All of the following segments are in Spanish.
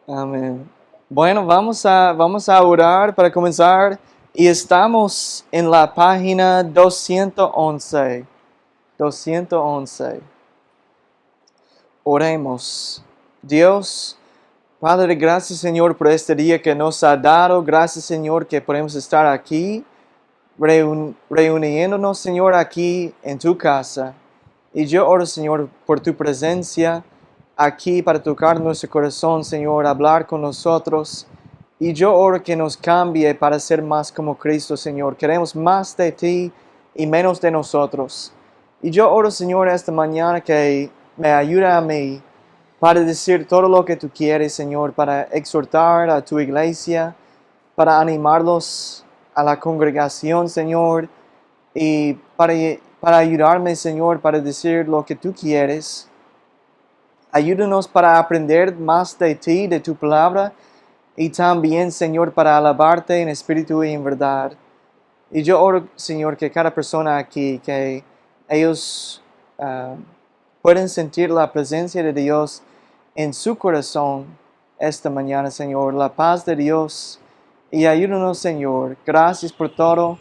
Amén. Bueno, vamos a orar para comenzar y estamos en la página 211. 211. Oremos. Dios, Padre, gracias Señor por este día que nos ha dado. Gracias Señor que podemos estar aquí, reuniéndonos Señor aquí en tu casa. Y yo oro Señor por tu presencia aquí para tocar nuestro corazón, Señor, hablar con nosotros. Y yo oro que nos cambie para ser más como Cristo, Señor. Queremos más de ti y menos de nosotros. Y yo oro, Señor, esta mañana que me ayude a mí para decir todo lo que tú quieres, Señor, para exhortar a tu iglesia, para animarlos a la congregación, Señor, y para ayudarme, Señor, para decir lo que tú quieres. Ayúdanos para aprender más de ti, de tu palabra, y también, Señor, para alabarte en espíritu y en verdad. Y yo oro, Señor, que cada persona aquí, que ellos pueden sentir la presencia de Dios en su corazón esta mañana, Señor, la paz de Dios. Y ayúdanos, Señor. Gracias por todo.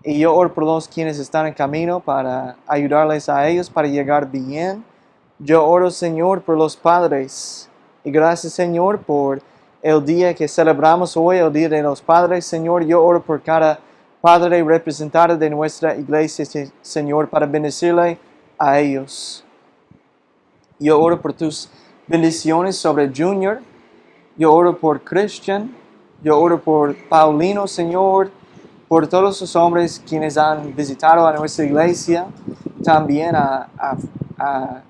Y yo oro por los quienes están en camino para ayudarles a ellos para llegar bien. Yo oro, Señor, por los padres. Y gracias, Señor, por el día que celebramos hoy, el Día de los Padres. Señor, yo oro por cada padre representado de nuestra iglesia, Señor, para bendecirle a ellos. Yo oro por tus bendiciones sobre Junior. Yo oro por Christian. Yo oro por Paulino, Señor, por todos los hombres quienes han visitado a nuestra iglesia, también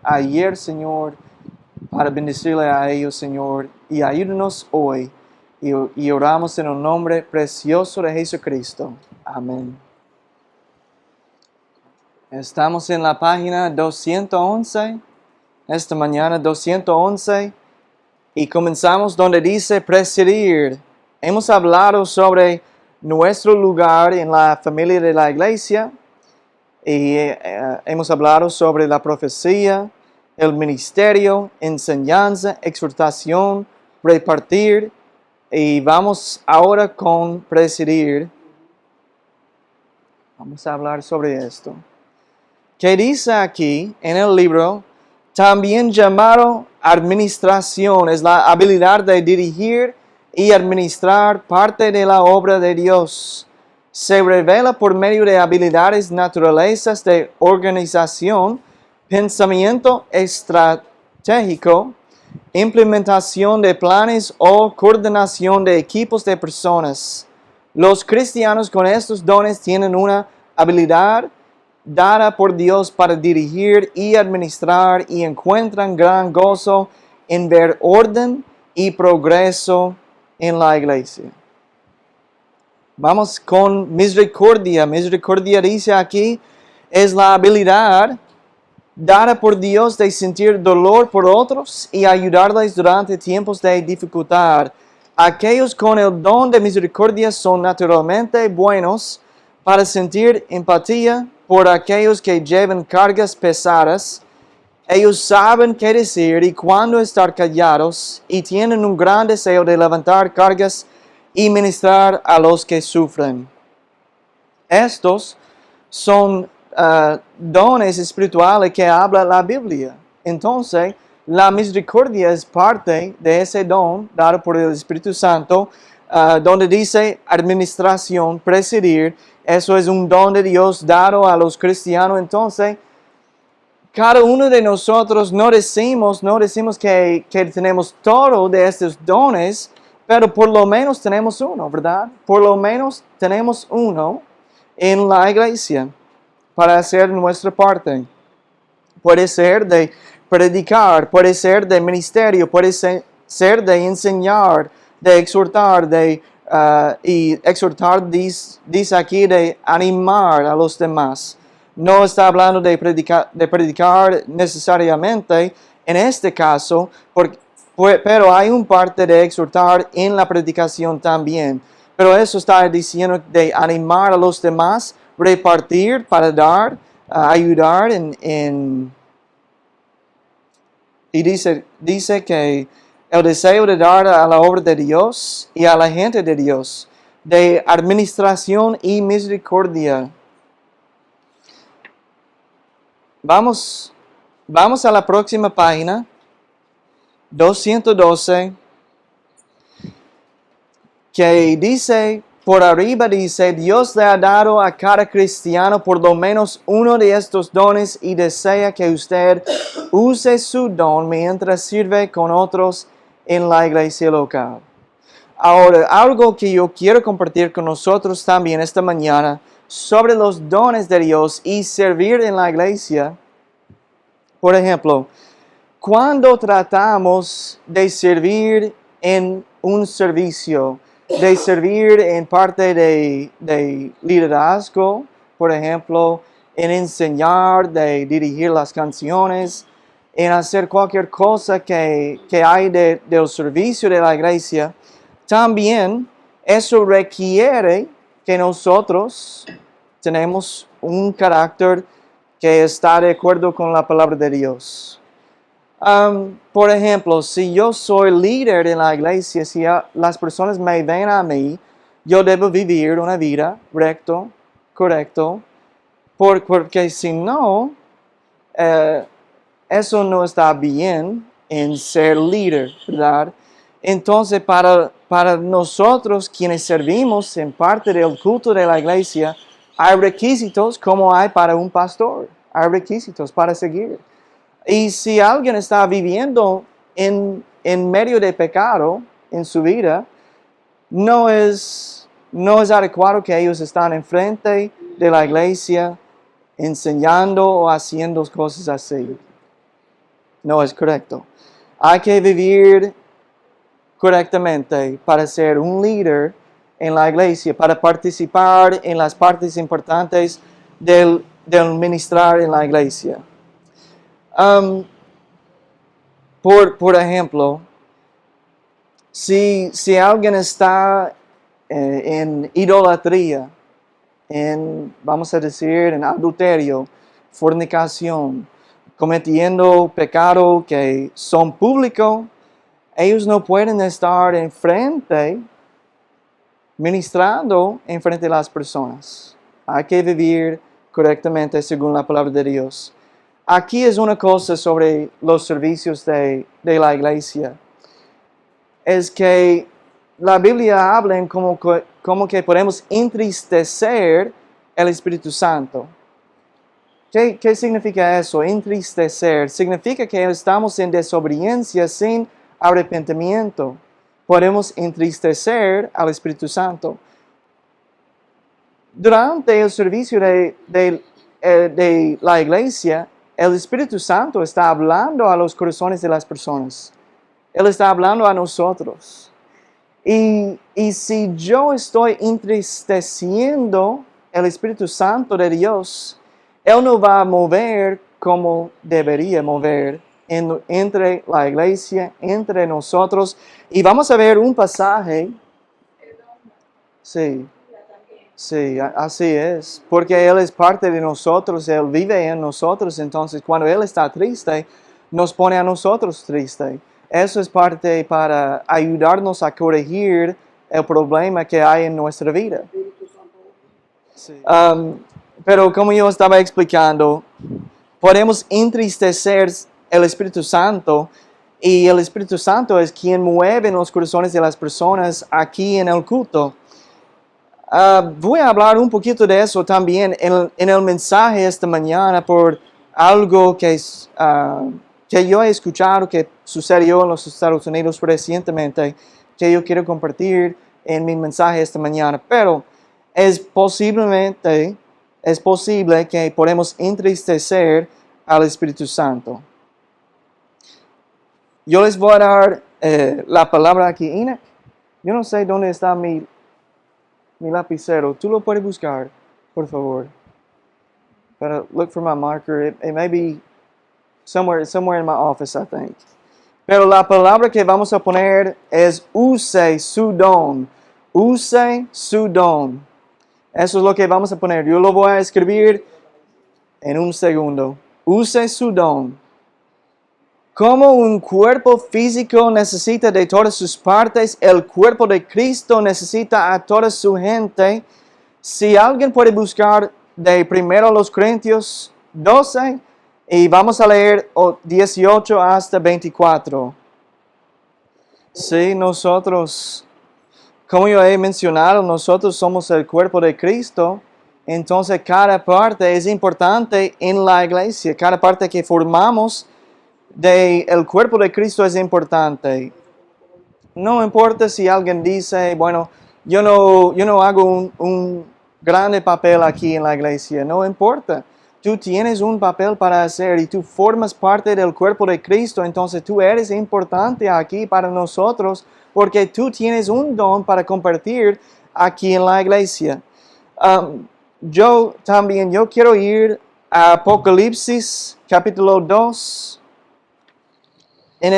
ayer, Señor, para bendecirle a ellos, Señor, y ayúdanos hoy, y oramos en el nombre precioso de Jesucristo. Amén. Estamos en la página 211, esta mañana 211, y comenzamos donde dice presidir. Hemos hablado sobre nuestro lugar en la familia de la iglesia y hemos hablado sobre la profecía, el ministerio, enseñanza, exhortación, repartir, y vamos ahora con presidir. Vamos a hablar sobre esto. ¿Qué dice aquí en el libro? También llamado administración es la habilidad de dirigir y administrar parte de la obra de Dios. Se revela por medio de habilidades naturalezas de organización, pensamiento estratégico, implementación de planes o coordinación de equipos de personas. Los cristianos con estos dones tienen una habilidad dada por Dios para dirigir y administrar y encuentran gran gozo en ver orden y progreso en la iglesia. Vamos con misericordia. Misericordia dice aquí, es la habilidad dada por Dios de sentir dolor por otros y ayudarles durante tiempos de dificultad. Aquellos con el don de misericordia son naturalmente buenos para sentir empatía por aquellos que llevan cargas pesadas. Ellos saben qué decir y cuándo estar callados y tienen un gran deseo de levantar cargas y ministrar a los que sufren. Estos son dones espirituales que habla la Biblia. Entonces, la misericordia es parte de ese don dado por el Espíritu Santo, donde dice administración, presidir. Eso es un don de Dios dado a los cristianos. Entonces, cada uno de nosotros no decimos que tenemos todo de estos dones, pero por lo menos tenemos uno, ¿verdad? Por lo menos tenemos uno en la iglesia para hacer nuestra parte. Puede ser de predicar, puede ser de ministerio, puede ser de enseñar, de exhortar, y exhortar dice aquí de animar a los demás. No está hablando de predicar necesariamente en este caso, pero hay un parte de exhortar en la predicación también. Pero eso está diciendo de animar a los demás, repartir para dar, ayudar y dice que el deseo de dar a la obra de Dios y a la gente de Dios, de administración y misericordia. Vamos a la próxima página, 212, que dice, por arriba dice, Dios le ha dado a cada cristiano por lo menos uno de estos dones y desea que usted use su don mientras sirve con otros en la iglesia local. Ahora, algo que yo quiero compartir con nosotros también esta mañana sobre los dones de Dios y servir en la iglesia. Por ejemplo, cuando tratamos de servir en un servicio, de servir en parte de liderazgo, por ejemplo, en enseñar, de dirigir las canciones, en hacer cualquier cosa que hay del servicio de la iglesia, también eso requiere que nosotros tenemos un carácter que está de acuerdo con la palabra de Dios. Por ejemplo, si yo soy líder en la iglesia, si las personas me ven a mí, yo debo vivir una vida recto, correcto, porque si no, eso no está bien en ser líder, ¿verdad? Entonces, para nosotros quienes servimos en parte del culto de la iglesia, hay requisitos como hay para un pastor, hay requisitos para seguir. Y si alguien está viviendo en medio de pecado en su vida, no es adecuado que ellos estén enfrente de la iglesia enseñando o haciendo cosas así. No es correcto. Hay que vivir correctamente para ser un líder en la iglesia, para participar en las partes importantes del ministrar en la iglesia. Por ejemplo, si alguien está en idolatría, vamos a decir, en adulterio, fornicación, cometiendo pecados que son públicos, ellos no pueden estar enfrente, ministrando enfrente de las personas. Hay que vivir correctamente según la palabra de Dios. Aquí es una cosa sobre los servicios de la iglesia. Es que la Biblia habla en como que podemos entristecer el Espíritu Santo. ¿Qué significa eso? Entristecer. Significa que estamos en desobediencia sin arrepentimiento. Podemos entristecer al Espíritu Santo. Durante el servicio de la iglesia, el Espíritu Santo está hablando a los corazones de las personas. Él está hablando a nosotros. Y si yo estoy entristeciendo el Espíritu Santo de Dios, Él no va a mover como debería mover entre la iglesia, entre nosotros. Y vamos a ver un pasaje. Sí. Sí, así es, porque Él es parte de nosotros, Él vive en nosotros, entonces cuando Él está triste, nos pone a nosotros triste. Eso es parte para ayudarnos a corregir el problema que hay en nuestra vida. Sí. Pero como yo estaba explicando, podemos entristecer el Espíritu Santo y el Espíritu Santo es quien mueve en los corazones de las personas aquí en el culto. Voy a hablar un poquito de eso también en el mensaje esta mañana por algo que yo he escuchado que sucedió en los Estados Unidos recientemente, que yo quiero compartir en mi mensaje esta mañana. Pero es posible que podemos entristecer al Espíritu Santo. Yo les voy a dar la palabra aquí. Enoch, yo no sé dónde está mi lapicero. Tú lo puedes buscar, por favor. But look for my marker. It may be somewhere in my office, I think. Pero la palabra que vamos a poner es use su don. Use su don. Eso es lo que vamos a poner. Yo lo voy a escribir en un segundo. Use su don. Como un cuerpo físico necesita de todas sus partes, el cuerpo de Cristo necesita a toda su gente. Si alguien puede buscar de primero los Corintios 12 y vamos a leer 18 hasta 24. Sí, nosotros, como yo he mencionado, nosotros somos el cuerpo de Cristo. Entonces cada parte es importante en la iglesia. Cada parte que formamos del cuerpo de Cristo es importante. No importa si alguien dice, bueno, yo no hago un grande papel aquí en la iglesia. No importa. Tú tienes un papel para hacer y tú formas parte del cuerpo de Cristo. Entonces tú eres importante aquí para nosotros porque tú tienes un don para compartir aquí en la iglesia. Yo quiero ir a Apocalipsis capítulo 2. En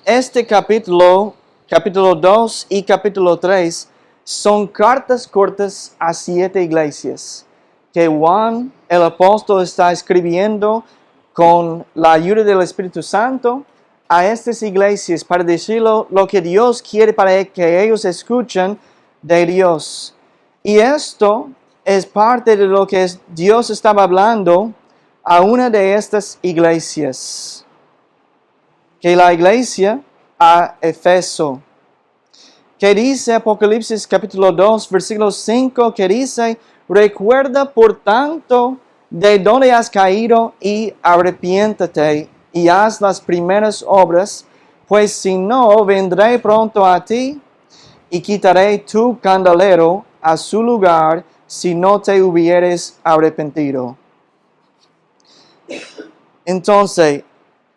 este capítulo 2 y capítulo 3, son cartas cortas a 7 iglesias que Juan, el apóstol, está escribiendo con la ayuda del Espíritu Santo a estas iglesias para decirlo lo que Dios quiere para que ellos escuchen de Dios. Y esto es parte de lo que Dios estaba hablando a una de estas iglesias. Que la iglesia a Efeso. Que dice Apocalipsis capítulo 2, versículo 5, que dice, recuerda por tanto de dónde has caído y arrepiéntate y haz las primeras obras, pues si no, vendré pronto a ti y quitaré tu candelero a su lugar si no te hubieres arrepentido. Entonces,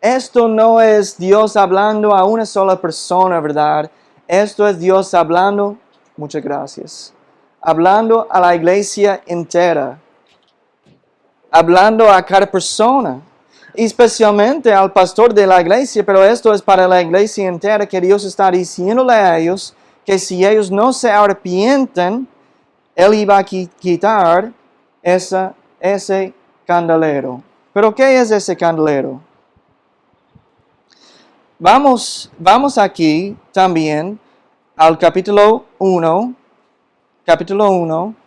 esto no es Dios hablando a una sola persona, ¿verdad? Esto es Dios hablando, muchas gracias, hablando a la iglesia entera, hablando a cada persona, especialmente al pastor de la iglesia, pero esto es para la iglesia entera que Dios está diciéndole a ellos que si ellos no se arrepienten, Él iba a quitar ese candelero. ¿Pero qué es ese candelero? Vamos aquí también al capítulo 1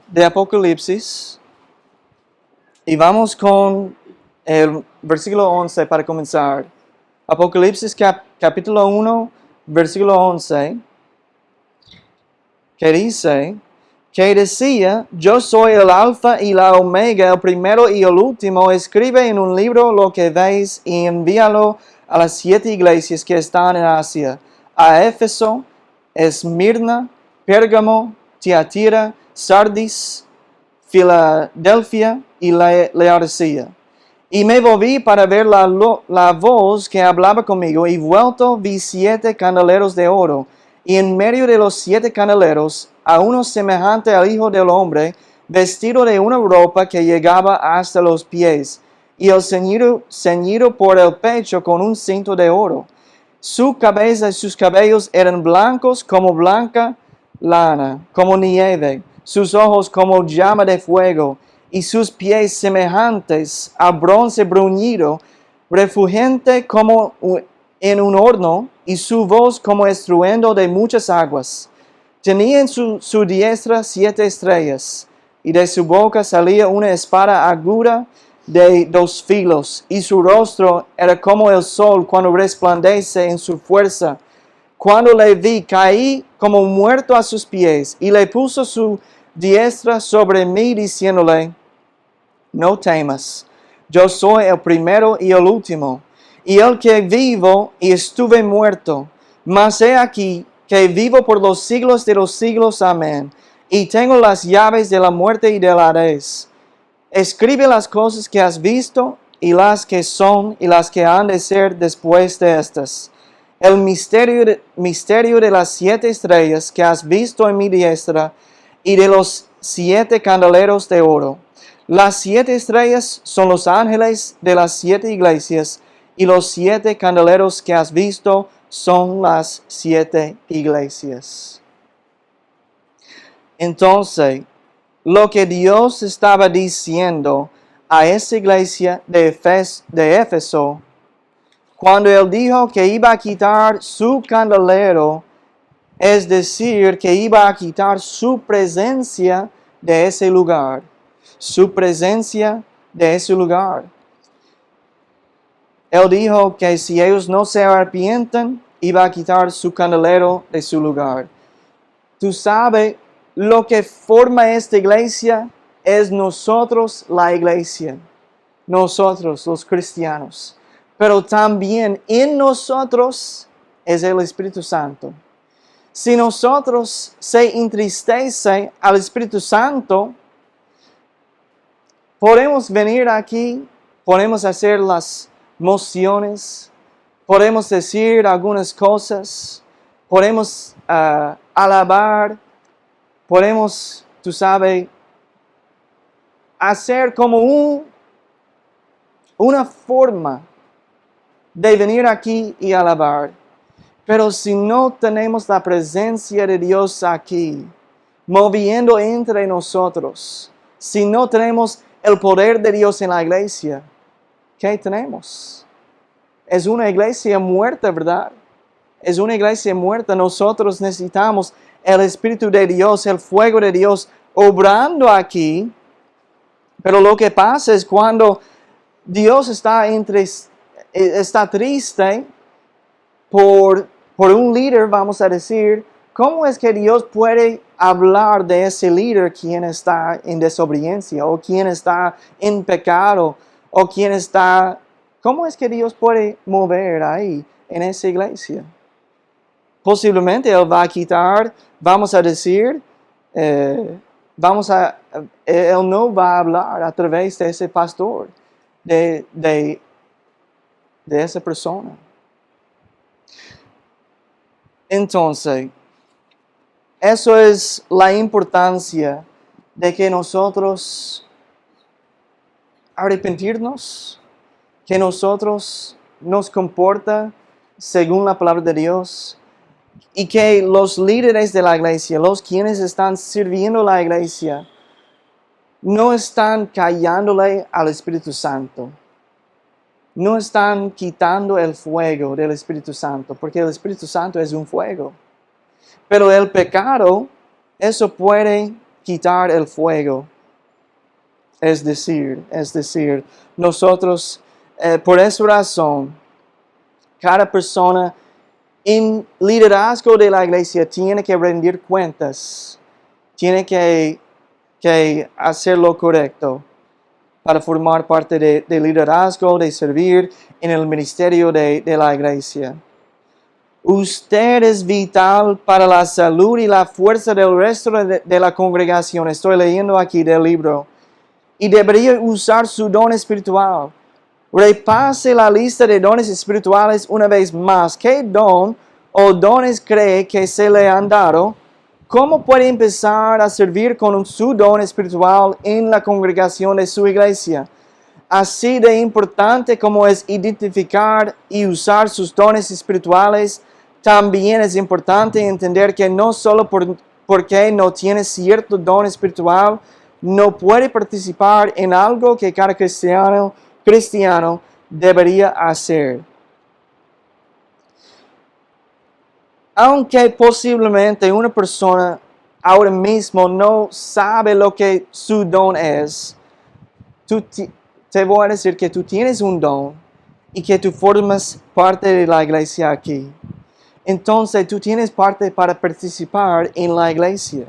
de Apocalipsis y vamos con el versículo 11 para comenzar. Apocalipsis capítulo 1, versículo 11, que dice, que decía, yo soy el alfa y la omega, el primero y el último, escribe en un libro lo que veis y envíalo a las 7 iglesias que están en Asia, a Éfeso, Esmirna, Pérgamo, Tiatira, Sardis, Filadelfia y Laodicea. Y me volví para ver la voz que hablaba conmigo, y vuelto vi 7 candeleros de oro, y en medio de los 7 candeleros, a uno semejante al Hijo del Hombre, vestido de una ropa que llegaba hasta los pies, y el ceñido por el pecho con un cinto de oro. Su cabeza y sus cabellos eran blancos como blanca lana, como nieve, sus ojos como llama de fuego, y sus pies semejantes a bronce bruñido, refulgente como en un horno, y su voz como estruendo de muchas aguas. Tenía en su diestra 7 estrellas, y de su boca salía una espada aguda de 2 filos, y su rostro era como el sol cuando resplandece en su fuerza. Cuando le vi, caí como muerto a sus pies, y le puso su diestra sobre mí, diciéndole, no temas, yo soy el primero y el último, y el que vivo y estuve muerto, mas he aquí que vivo por los siglos de los siglos, amén, y tengo las llaves de la muerte y del Hades. Escribe las cosas que has visto, y las que son, y las que han de ser después de estas. El misterio de las 7 estrellas que has visto en mi diestra, y de los 7 candeleros de oro. Las 7 estrellas son los ángeles de las 7 iglesias, y los 7 candeleros que has visto son las 7 iglesias. Entonces, lo que Dios estaba diciendo a esa iglesia de Éfeso, Cuando Él dijo que iba a quitar su candelero, es decir, que iba a quitar su presencia de ese lugar. Su presencia de ese lugar. Él dijo que si ellos no se arrepienten, iba a quitar su candelero de su lugar. Tú sabes, lo que forma esta iglesia es nosotros, la iglesia. Nosotros, los cristianos. Pero también en nosotros es el Espíritu Santo. Si nosotros se entristece al Espíritu Santo, podemos venir aquí, podemos hacer las mociones, podemos decir algunas cosas, podemos alabar, podemos, tú sabes, hacer como una forma de venir aquí y alabar. Pero si no tenemos la presencia de Dios aquí, moviendo entre nosotros, si no tenemos el poder de Dios en la iglesia, ¿qué tenemos? Es una iglesia muerta, ¿verdad? Es una iglesia muerta. Nosotros necesitamos el Espíritu de Dios, el fuego de Dios obrando aquí. Pero lo que pasa es cuando Dios está triste por un líder, vamos a decir, ¿cómo es que Dios puede hablar de ese líder quien está en desobediencia o quien está en pecado o quien está... ¿Cómo es que Dios puede mover ahí en esa iglesia? Posiblemente Él va a quitar, vamos a decir, Él no va a hablar a través de ese pastor, de esa persona. Entonces, eso es la importancia de que nosotros arrepentirnos, que nosotros nos comporta según la palabra de Dios y que los líderes de la iglesia, los quienes están sirviendo la iglesia, no están callándole al Espíritu Santo. No están quitando el fuego del Espíritu Santo, porque el Espíritu Santo es un fuego. Pero el pecado, eso puede quitar el fuego. Es decir, nosotros, por esa razón, cada persona en liderazgo de la iglesia tiene que rendir cuentas, tiene que hacer lo correcto para formar parte de liderazgo, de servir en el ministerio de la iglesia. Usted es vital para la salud y la fuerza del resto de la congregación. Estoy leyendo aquí del libro. Y debería usar su don espiritual. Repase la lista de dones espirituales una vez más. ¿Qué don o dones cree que se le han dado? ¿Cómo puede empezar a servir con su don espiritual en la congregación de su iglesia? Así de importante como es identificar y usar sus dones espirituales, también es importante entender que no solo porque no tiene cierto don espiritual, no puede participar en algo que cada cristiano debería hacer. Aunque posiblemente una persona ahora mismo no sabe lo que su don es, te voy a decir que tú tienes un don y que tú formas parte de la iglesia aquí. Entonces tú tienes parte para participar en la iglesia.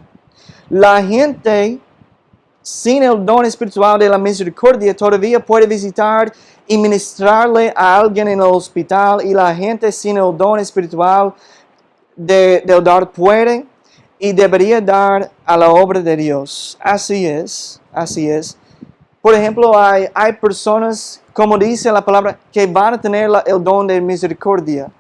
La gente sin el don espiritual de la misericordia todavía puede visitar y ministrarle a alguien en el hospital, y la gente sin el don espiritual del dar puede y debería dar a la obra de Dios. Así es. Por ejemplo, hay personas, como dice la palabra, que van a tener el don de misericordia,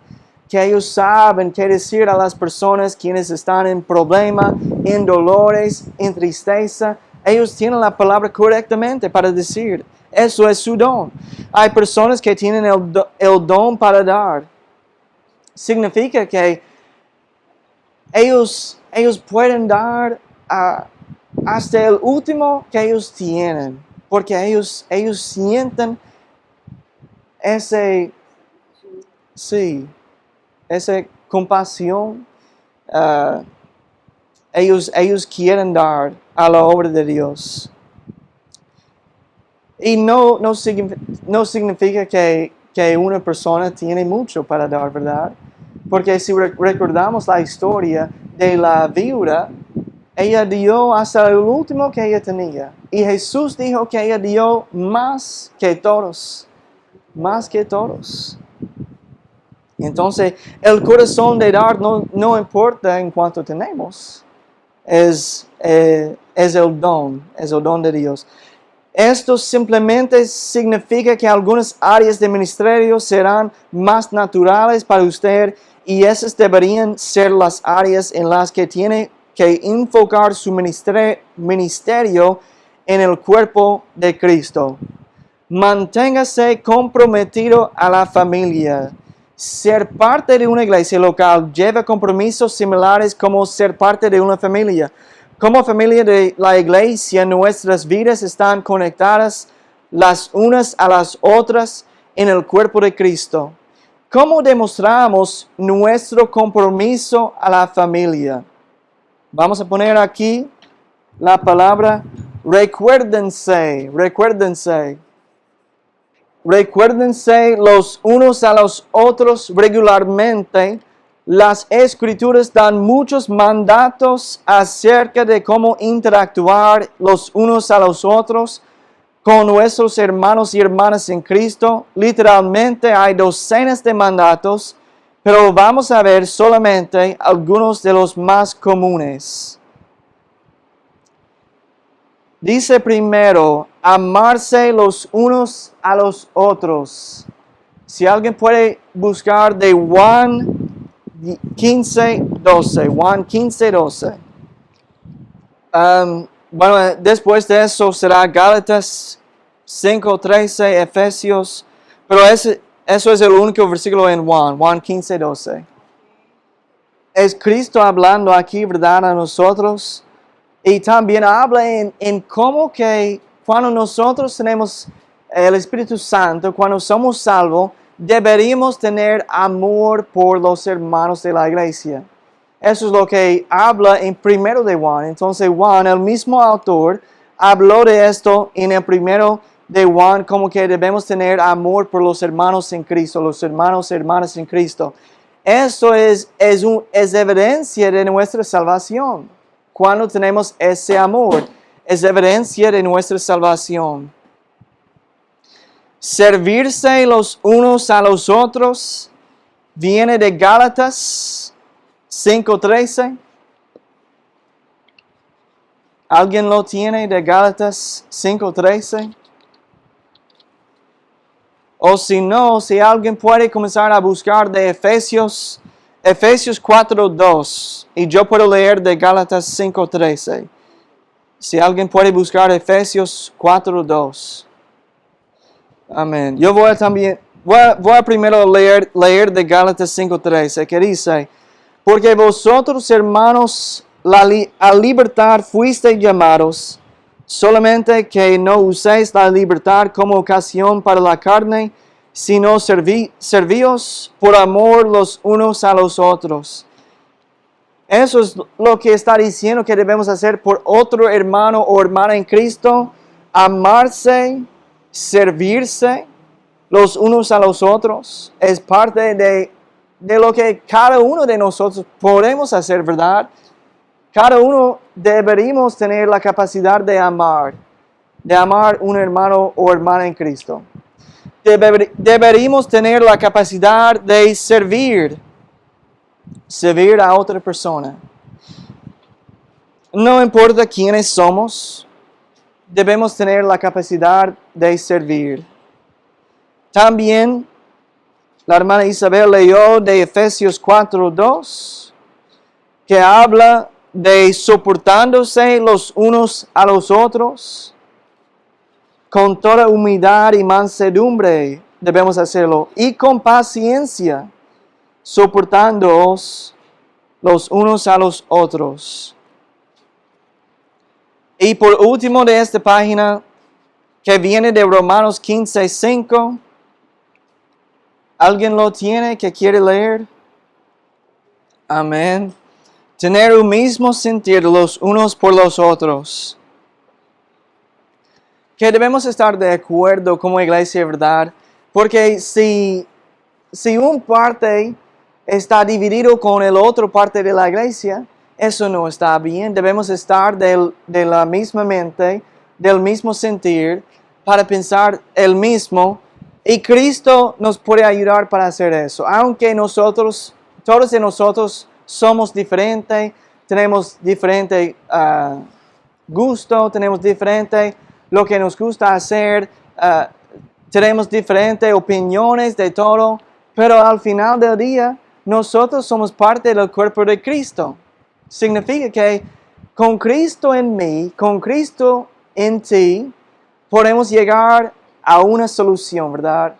que ellos saben qué decir a las personas quienes están en problema, en dolores, en tristeza. Ellos tienen la palabra correctamente para decir. Eso es su don. Hay personas que tienen el don para dar. Significa que ellos pueden dar hasta el último que ellos tienen, porque ellos sienten Sí, esa compasión, ah, ellos quieren dar a la obra de Dios. Y no significa que una persona tiene mucho para dar, ¿verdad? Porque si recordamos la historia de la viuda, ella dio hasta el último que ella tenía. Y Jesús dijo que ella dio más que todos. Más que todos. Entonces, el corazón de dar no importa en cuánto tenemos. Es el don de Dios. Esto simplemente significa que algunas áreas de ministerio serán más naturales para usted y esas deberían ser las áreas en las que tiene que enfocar su ministerio en el cuerpo de Cristo. Manténgase comprometido a la familia. Ser parte de una iglesia local lleva compromisos similares como ser parte de una familia. Como familia de la iglesia, nuestras vidas están conectadas las unas a las otras en el cuerpo de Cristo. ¿Cómo demostramos nuestro compromiso a la familia? Vamos a poner aquí la palabra recuérdense, recuérdense. Recuérdense los unos a los otros regularmente. Las escrituras dan muchos mandatos acerca de cómo interactuar los unos a los otros con nuestros hermanos y hermanas en Cristo. Literalmente hay docenas de mandatos, pero vamos a ver solamente algunos de los más comunes. Dice primero, amarse los unos a los otros. Si alguien puede buscar de Juan 15:12, Juan 15:12. Bueno, después de eso será Gálatas 5:13, Efesios, pero eso es el único versículo en Juan 15:12. Es Cristo hablando aquí, ¿verdad?, a nosotros. Y también habla en cómo que cuando nosotros tenemos el Espíritu Santo, cuando somos salvos, deberíamos tener amor por los hermanos de la iglesia. Eso es lo que habla en primero de Juan. Entonces Juan, el mismo autor, habló de esto en el primero de Juan, como que debemos tener amor por los hermanos en Cristo, los hermanos y hermanas en Cristo. Esto es evidencia de nuestra salvación. Cuando tenemos ese amor, es evidencia de nuestra salvación. Servirse los unos a los otros viene de Gálatas 5:13. ¿Alguien lo tiene de Gálatas 5:13? O si no, si alguien puede comenzar a buscar de Efesios 4:2. Y yo puedo leer de Gálatas 5:13. Si alguien puede buscar Efesios 4:2. Amén. Yo voy a primero leer de Gálatas 5:13, que dice, porque vosotros, hermanos, a libertad fuisteis llamados, solamente que no uséis la libertad como ocasión para la carne, sino servíos por amor los unos a los otros. Eso es lo que está diciendo que debemos hacer por otro hermano o hermana en Cristo, amarse, servirse los unos a los otros. Es parte de lo que cada uno de nosotros podemos hacer, ¿verdad? Cada uno deberíamos tener la capacidad de amar un hermano o hermana en Cristo. Deberíamos tener la capacidad de servir a otra persona. No importa quiénes somos, debemos tener la capacidad de servir. También la hermana Isabel leyó de Efesios 4:2, que habla de soportándose los unos a los otros. Con toda humildad y mansedumbre debemos hacerlo. Y con paciencia, soportándoos los unos a los otros. Y por último de esta página, que viene de Romanos 15:5, ¿Alguien lo tiene que quiere leer? Amén. Tener un mismo sentir los unos por los otros. Que debemos estar de acuerdo como iglesia, ¿verdad? Porque si un parte está dividido con el otro parte de la iglesia, eso no está bien. Debemos estar de la misma mente, del mismo sentir, para pensar el mismo. Y Cristo nos puede ayudar para hacer eso. Aunque todos de nosotros somos diferentes, tenemos diferente gusto, tenemos diferente lo que nos gusta hacer, tenemos diferentes opiniones de todo, pero al final del día nosotros somos parte del cuerpo de Cristo. Significa que con Cristo en mí, con Cristo en ti, podemos llegar a una solución, ¿verdad?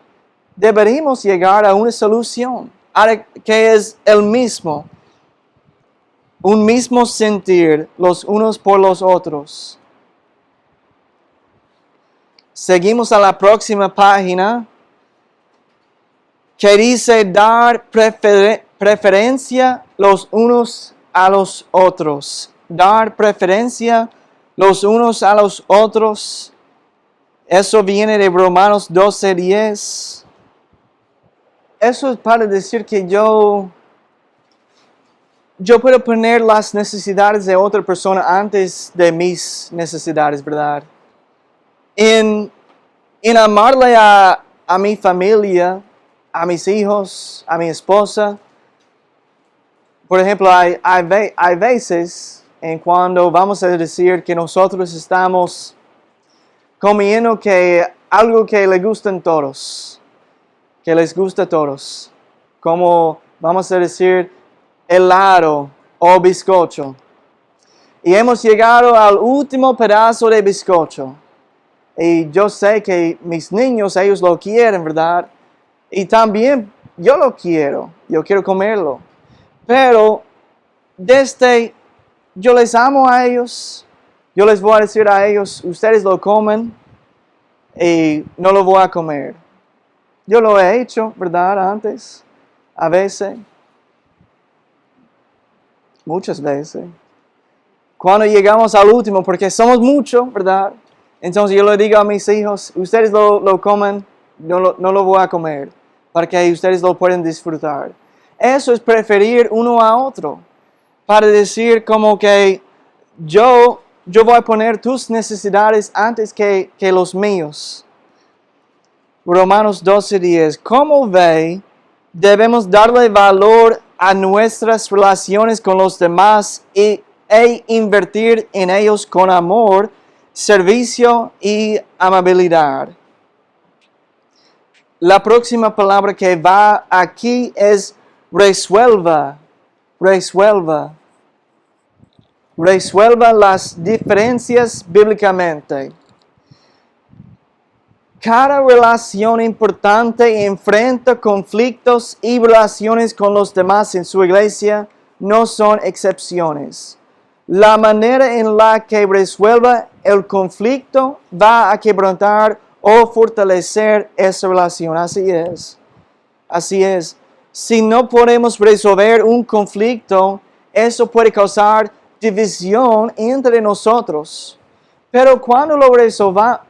Deberíamos llegar a una solución, que es el mismo, un mismo sentir los unos por los otros. Seguimos a la próxima página, que dice dar preferencia los unos a los otros. Dar preferencia los unos a los otros. Eso viene de Romanos 12:10. Eso es para decir que yo puedo poner las necesidades de otra persona antes de mis necesidades, ¿verdad? En amarle a mi familia, a mis hijos, a mi esposa. Por ejemplo, hay veces en cuando vamos a decir que nosotros estamos comiendo algo que le gustan todos, que les gusta a todos, como vamos a decir helado o bizcocho. Y hemos llegado al último pedazo de bizcocho. Y yo sé que mis niños, ellos lo quieren, ¿verdad? Y también yo lo quiero. Yo quiero comerlo. Pero yo les amo a ellos. Yo les voy a decir a ellos, ustedes lo comen y no lo voy a comer. Yo lo he hecho, ¿verdad? Antes. A veces. Muchas veces. Cuando llegamos al último, porque somos muchos, ¿verdad? Entonces yo le digo a mis hijos, ustedes lo comen, no lo voy a comer, para que ustedes lo puedan disfrutar. Eso es preferir uno a otro, para decir como que yo voy a poner tus necesidades antes que los míos. Romanos 12:10. ¿Cómo ve? Debemos darle valor a nuestras relaciones con los demás e invertir en ellos con amor, servicio y amabilidad. La próxima palabra que va aquí es resuelva. Resuelva. Resuelva las diferencias bíblicamente. Cada relación importante enfrenta conflictos y relaciones con los demás en su iglesia no son excepciones. La manera en la que resuelva el conflicto va a quebrantar o fortalecer esa relación. Así es. Así es. Si no podemos resolver un conflicto, eso puede causar división entre nosotros. Pero cuando lo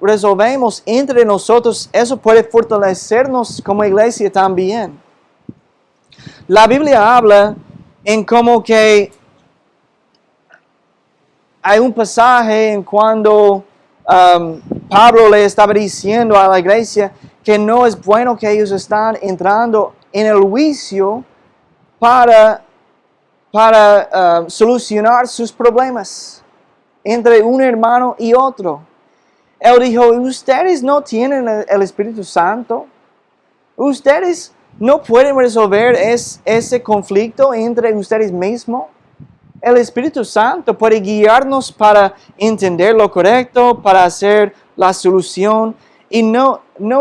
resolvemos entre nosotros, eso puede fortalecernos como iglesia también. La Biblia habla en como que hay un pasaje en cuando Pablo le estaba diciendo a la iglesia que no es bueno que ellos están entrando en el juicio para solucionar sus problemas entre un hermano y otro. Él dijo, ustedes no tienen el Espíritu Santo. Ustedes no pueden resolver ese conflicto entre ustedes mismos. El Espíritu Santo puede guiarnos para entender lo correcto, para hacer la solución. Y no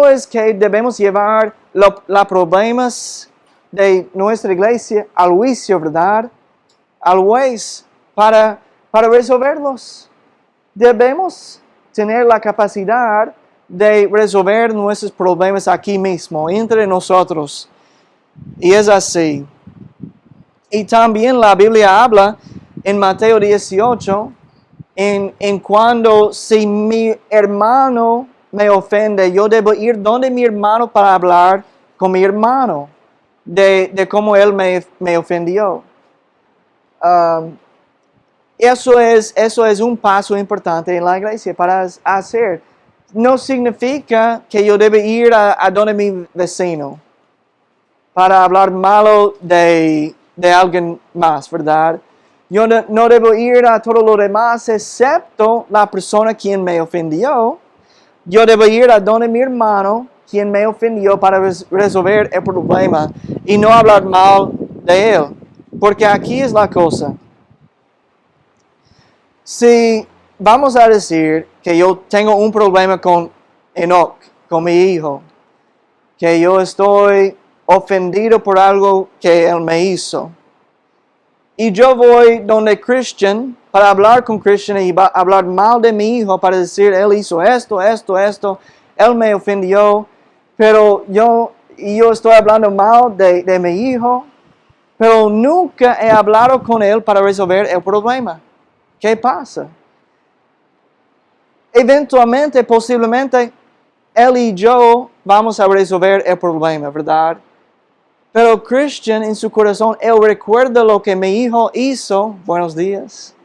es que debemos llevar los problemas de nuestra iglesia al juicio, ¿verdad? Al juez para resolverlos. Debemos tener la capacidad de resolver nuestros problemas aquí mismo, entre nosotros. Y es así. Y también la Biblia habla en Mateo 18, en cuando si mi hermano me ofende, yo debo ir donde mi hermano para hablar con mi hermano de cómo él me ofendió. Um, Eso es un paso importante en la iglesia para hacer. No significa que yo deba ir a donde mi vecino para hablar malo de alguien más, ¿verdad? Yo no debo ir a todo lo demás excepto la persona quien me ofendió. Yo debo ir a donde mi hermano quien me ofendió para resolver el problema y no hablar mal de él. Porque aquí es la cosa. Si vamos a decir que yo tengo un problema con Enoch, con mi hijo, que yo estoy ofendido por algo que él me hizo, y yo voy donde Christian para hablar con Christian y hablar mal de mi hijo para decir, él hizo esto, él me ofendió, pero yo estoy hablando mal de mi hijo, pero nunca he hablado con él para resolver el problema. ¿Qué pasa? Eventualmente, posiblemente, él y yo vamos a resolver el problema, ¿verdad? Pero Christian en su corazón, él recuerda lo que mi hijo hizo. Buenos días.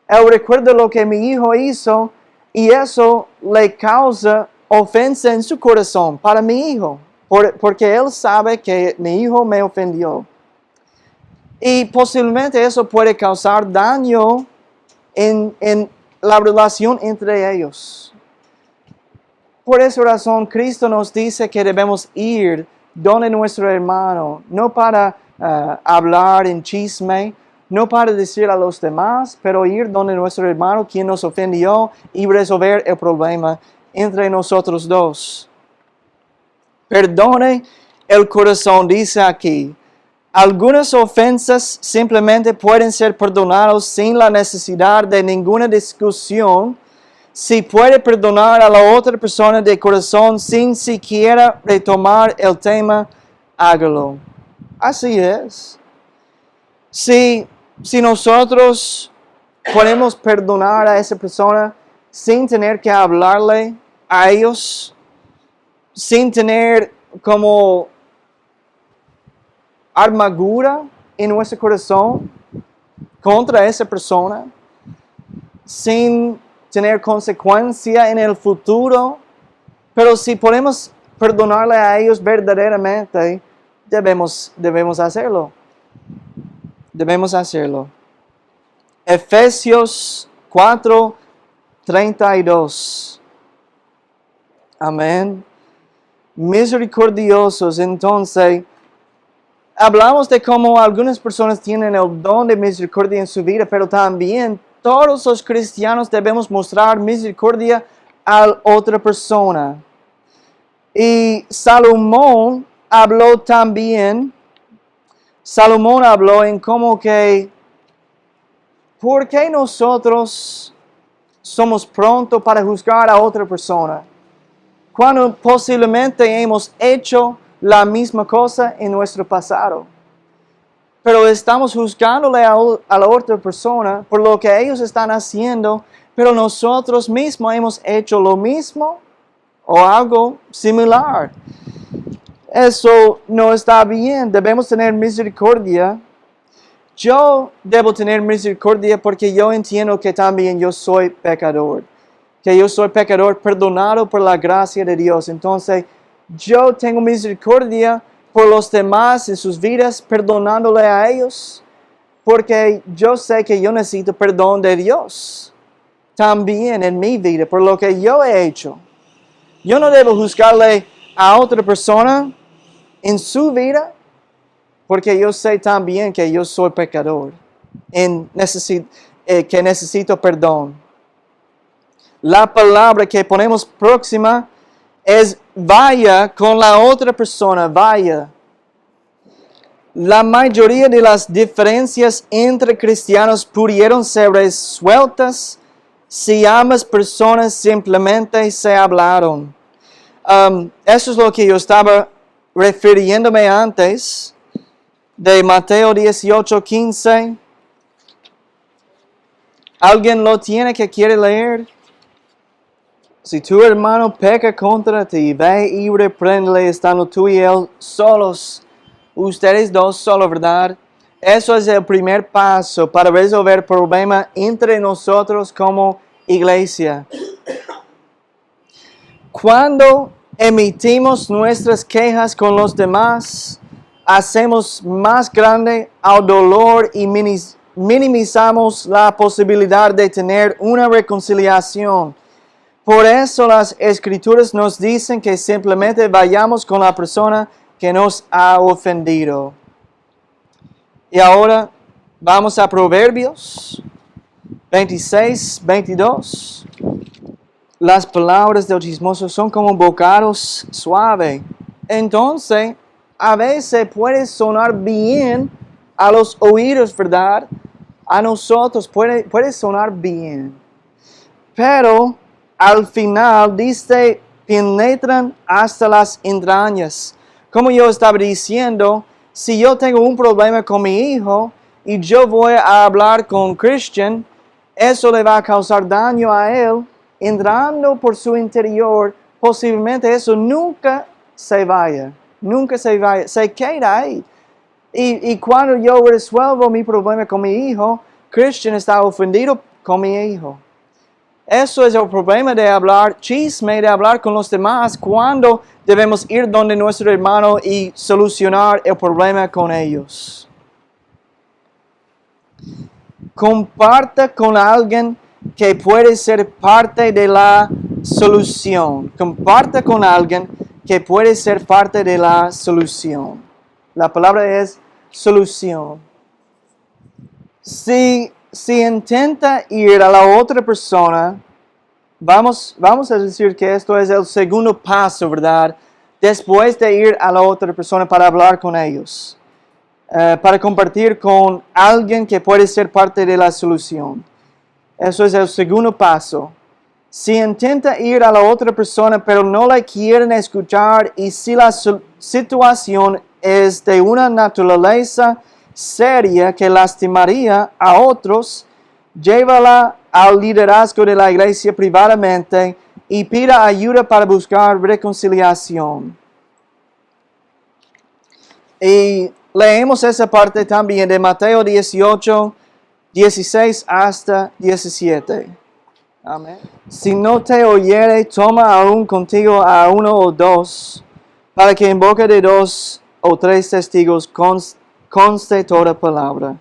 Él recuerda lo que mi hijo hizo y eso le causa ofensa en su corazón para mi hijo. Porque él sabe que mi hijo me ofendió. Y posiblemente eso puede causar daño en la relación entre ellos. Por esa razón, Cristo nos dice que debemos ir donde nuestro hermano, no para hablar en chisme, no para decir a los demás, pero ir donde nuestro hermano quien nos ofendió y resolver el problema entre nosotros dos. Perdone el corazón, dice aquí. Algunas ofensas simplemente pueden ser perdonadas sin la necesidad de ninguna discusión. Si puede perdonar a la otra persona de corazón sin siquiera retomar el tema, hágalo. Así es. Si nosotros podemos perdonar a esa persona sin tener que hablarle a ellos, sin tener como amargura en nuestro corazón contra esa persona, sin tener consecuencia en el futuro, pero si podemos perdonarle a ellos verdaderamente, debemos hacerlo. Debemos hacerlo. Efesios 4:32. Amén. Misericordiosos, entonces, hablamos de cómo algunas personas tienen el don de misericordia en su vida, pero también todos los cristianos debemos mostrar misericordia a otra persona. Y Salomón habló en cómo que, ¿por qué nosotros somos prontos para juzgar a otra persona? Cuando posiblemente hemos hecho la misma cosa en nuestro pasado. Pero estamos juzgándole a la otra persona por lo que ellos están haciendo, pero nosotros mismos hemos hecho lo mismo o algo similar. Eso no está bien. Debemos tener misericordia. Yo debo tener misericordia porque yo entiendo que también yo soy pecador. Que yo soy pecador perdonado por la gracia de Dios. Entonces, yo tengo misericordia por los demás en sus vidas, perdonándole a ellos, porque yo sé que yo necesito perdón de Dios también en mi vida, por lo que yo he hecho. Yo no debo juzgarle a otra persona en su vida, porque yo sé también que yo soy pecador, que necesito perdón. La palabra que ponemos próxima es vaya con la otra persona, vaya. La mayoría de las diferencias entre cristianos pudieron ser resueltas si ambas personas simplemente se hablaron. Eso es lo que yo estaba refiriéndome antes de Mateo 18:15. ¿Alguien lo tiene que quiere leer? Si tu hermano peca contra ti, ve y repréndele estando tú y él solos. Ustedes dos solos, ¿verdad? Eso es el primer paso para resolver el problema entre nosotros como iglesia. Cuando emitimos nuestras quejas con los demás, hacemos más grande el dolor y minimizamos la posibilidad de tener una reconciliación. Por eso las Escrituras nos dicen que simplemente vayamos con la persona que nos ha ofendido. Y ahora vamos a Proverbios 26:22. Las palabras del chismoso son como bocados suaves. Entonces, a veces puede sonar bien a los oídos, ¿verdad? A nosotros puede sonar bien. Pero al final dice, penetran hasta las entrañas. Como yo estaba diciendo, si yo tengo un problema con mi hijo y yo voy a hablar con Christian, eso le va a causar daño a él, entrando por su interior, posiblemente eso nunca se vaya, se queda ahí. Y cuando yo resuelvo mi problema con mi hijo, Christian está ofendido con mi hijo. Eso es el problema de hablar chisme, de hablar con los demás, cuando debemos ir donde nuestro hermano y solucionar el problema con ellos. Comparta con alguien que puede ser parte de la solución. Comparta con alguien que puede ser parte de la solución. La palabra es solución. Si intenta ir a la otra persona, vamos a decir que esto es el segundo paso, ¿verdad? Después de ir a la otra persona para hablar con ellos. Para compartir con alguien que puede ser parte de la solución. Eso es el segundo paso. Si intenta ir a la otra persona pero no la quieren escuchar y si la situación es de una naturaleza seria que lastimaría a otros, llévala al liderazgo de la iglesia privadamente y pida ayuda para buscar reconciliación. Y leemos esa parte también de Mateo 18:16 hasta 17. Amén. Si no te oyere, toma aún contigo a uno o dos, para que en boca de 2 o 3 testigos conste toda palabra.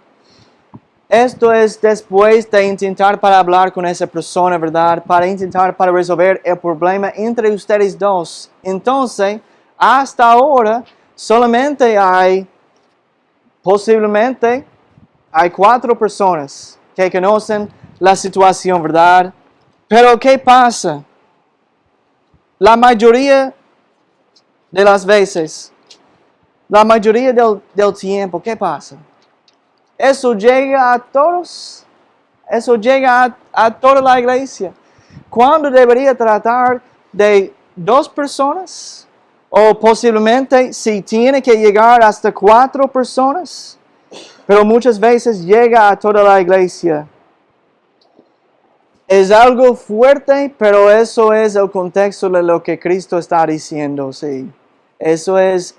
Esto es después de intentar para hablar con esa persona, ¿verdad? Para intentar para resolver el problema entre ustedes dos. Entonces, hasta ahora, solamente posiblemente hay 4 personas que conocen la situación, ¿verdad? Pero ¿qué pasa? La mayoría de las veces, la mayoría del tiempo, ¿qué pasa? Eso llega a todos. Eso llega a toda la iglesia. ¿Cuándo debería tratar de 2 personas? O posiblemente si tiene que llegar hasta 4 personas. Pero muchas veces llega a toda la iglesia. Es algo fuerte, pero eso es el contexto de lo que Cristo está diciendo, sí. Eso es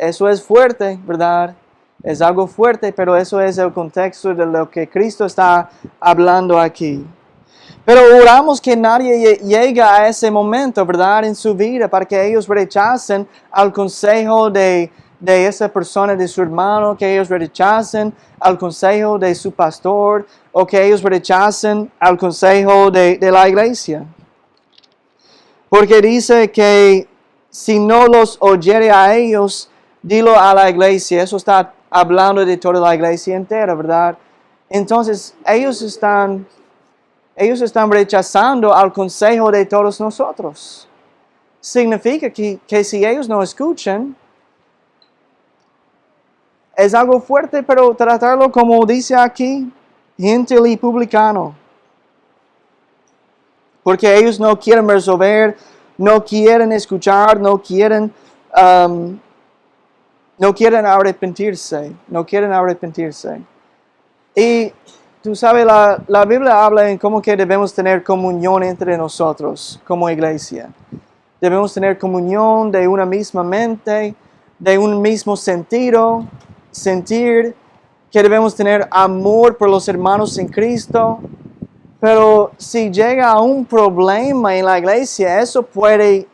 fuerte, ¿verdad? Es algo fuerte, pero eso es el contexto de lo que Cristo está hablando aquí. Pero oramos que nadie llegue a ese momento, ¿verdad? En su vida, para que ellos rechacen al consejo de esa persona, de su hermano, que ellos rechacen al consejo de su pastor, o que ellos rechacen al consejo de la iglesia. Porque dice que si no los oyere a ellos, dilo a la iglesia. Eso está hablando de toda la iglesia entera, ¿verdad? Entonces, ellos están rechazando al consejo de todos nosotros. Significa que si ellos no escuchan, es algo fuerte, pero tratarlo como dice aquí, gentil y publicano. Porque ellos no quieren resolver, no quieren escuchar, no quieren no quieren arrepentirse, no quieren arrepentirse. Y tú sabes, la Biblia habla en cómo que debemos tener comunión entre nosotros como iglesia. Debemos tener comunión de una misma mente, de un mismo sentido, sentir que debemos tener amor por los hermanos en Cristo. Pero si llega un problema en la iglesia, eso puede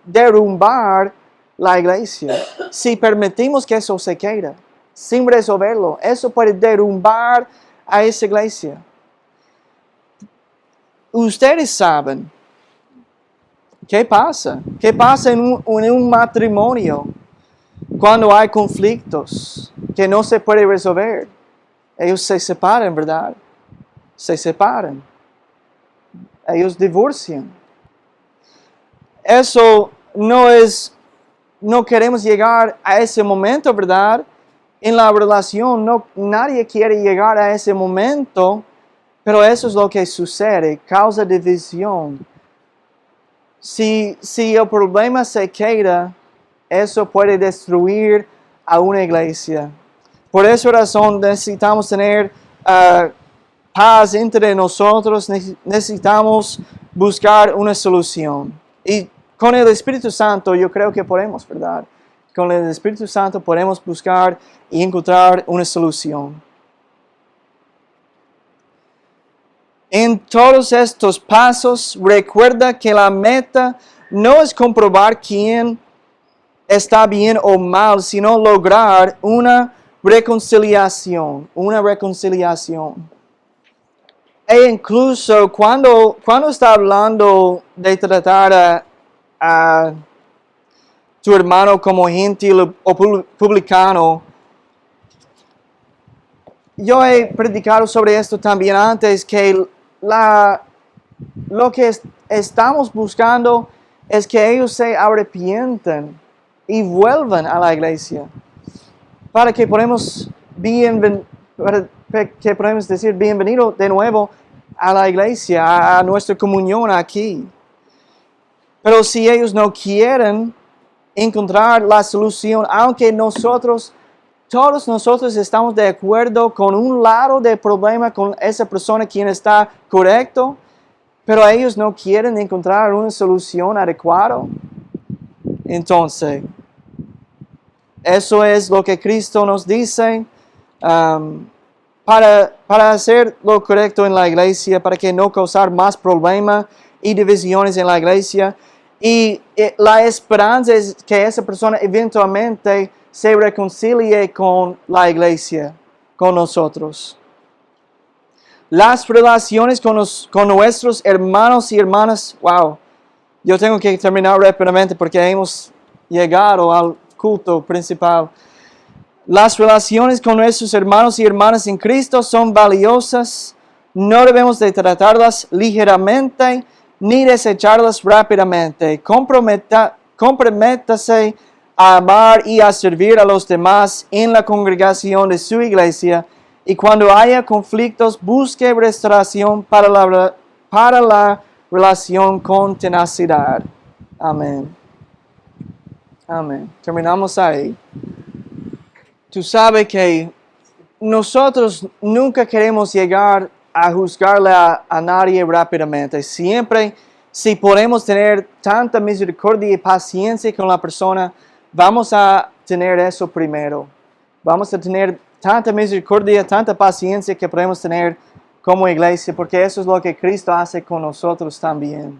derrumbar la iglesia. Si permitimos que eso se quede sin resolverlo, eso puede derrumbar a esa iglesia. Ustedes saben qué pasa. ¿Qué pasa en un matrimonio cuando hay conflictos que no se puede resolver? Ellos se separan, ¿verdad? Se separan. Ellos divorcian. Eso no queremos llegar a ese momento, ¿verdad? En la relación, nadie quiere llegar a ese momento, pero eso es lo que sucede, causa división. Si el problema se queda, eso puede destruir a una iglesia. Por esa razón necesitamos tener paz entre nosotros, necesitamos buscar una solución. Y con el Espíritu Santo yo creo que podemos, ¿verdad? Con el Espíritu Santo podemos buscar y encontrar una solución. En todos estos pasos, recuerda que la meta no es comprobar quién está bien o mal, sino lograr una reconciliación. E incluso cuando está hablando de tratar a tu hermano como gentil o publicano, yo he predicado sobre esto también antes, que lo que estamos buscando es que ellos se arrepientan y vuelvan a la iglesia, para que podamos decir bienvenido de nuevo a la iglesia, a nuestra comunión aquí. Pero si ellos no quieren encontrar la solución, aunque todos nosotros estamos de acuerdo con un lado del problema, con esa persona quien está correcto, pero ellos no quieren encontrar una solución adecuada, entonces, eso es lo que Cristo nos dice para hacer lo correcto en la iglesia, para que no causar más problemas y divisiones en la iglesia. Y la esperanza es que esa persona eventualmente se reconcilie con la iglesia, con nosotros. Las relaciones con nuestros hermanos y hermanas, wow, yo tengo que terminar rápidamente porque hemos llegado al culto principal. Las relaciones con nuestros hermanos y hermanas en Cristo son valiosas. No debemos de tratarlas ligeramente ni desecharlas rápidamente. Comprométase a amar y a servir a los demás en la congregación de su iglesia, y cuando haya conflictos busque restauración para la relación con tenacidad. Amén. Amén. Terminamos ahí. Tú sabes que nosotros nunca queremos llegar a juzgarle a nadie rápidamente. Siempre, si podemos tener tanta misericordia y paciencia con la persona, vamos a tener eso primero. Vamos a tener tanta misericordia, tanta paciencia que podemos tener como iglesia, porque eso es lo que Cristo hace con nosotros también.